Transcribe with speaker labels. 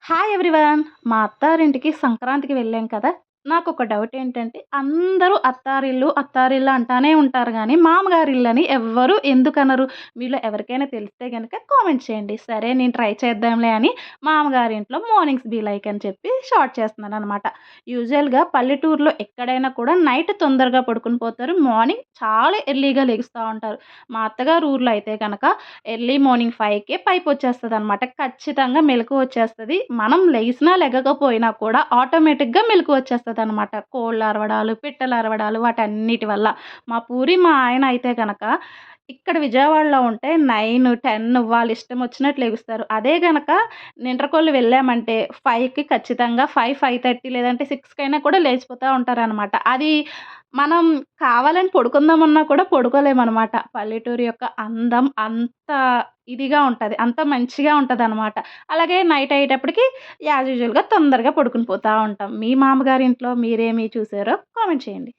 Speaker 1: Hi everyone. మా అత్తారింటికి సంక్రాంతికి వెళ్ళాం కదా! నాకొక డౌట్ ఏంటంటే, అందరూ అత్తారిల్లు, అత్తారిల్లు అంటానే ఉంటారు గానీ, మామగారిల్లని ఎవ్వరు ఎందుకనరు? మీలో ఎవరికైనా తెలిస్తే గనక కామెంట్ చేయండి. సరే నేను ట్రై చేద్దాంలే అని మామగారింట్లో మార్నింగ్స్ బీ లైక్ అని చెప్పి షార్ట్ చేస్తున్నాననమాట. యూజువల్‌గా పల్లెటూరులో ఎక్కడైనా కూడా నైట్ తొందరగా పడుకొని పోతారు. మార్నింగ్ చాలా ఎర్లీగా లెగుస్తా ఉంటారు. మా అత్తగారు ఊర్లో అయితే గనక ఎర్లీ మార్నింగ్ 5కే పైపొచ్చేస్తదనమాట. ఖచ్చితంగా మెలుకువొచ్చేస్తది. మనం లెగిసినా, లెగకపోయినా కూడా ఆటోమేటిక్‌గా మెలుకువొచ్చేస్తదనమాట. కోళ్ళరవడాలు, పిట్టలరవడాలు వాటన్నిటి వల్ల. మా ఆయన అయితే గనక ఇక్కడ విజయవాడలో ఉంటే 9, 10 వాళ్ళిష్టమొచ్చినట్టు లెగుస్తారు. అదే గనక నిండ్రకోళ్ళు వెళ్ళామంటే 5కి ఖచ్చితంగా 5, 5:30 లేదంటే 6కైనా కూడా లేచిపోతా ఉంటారనమాట. అది మనం కావాలని పడుకుందామన్నా కూడా పడుకోలేమనమాట. పల్లెటూరు యొక్క అందం అంత ఇదిగా ఉంటది. అంత మంచిగా ఉంటదనమాట. అలాగే నైట్ అయ్యేటప్పటికి యాజ్ యూజువల్‌గా తొందరగా పడుకొని పోతా ఉంటాం. మీ మామగారింట్లో మీరేమి చూసారో కామెంట్ చేయండి.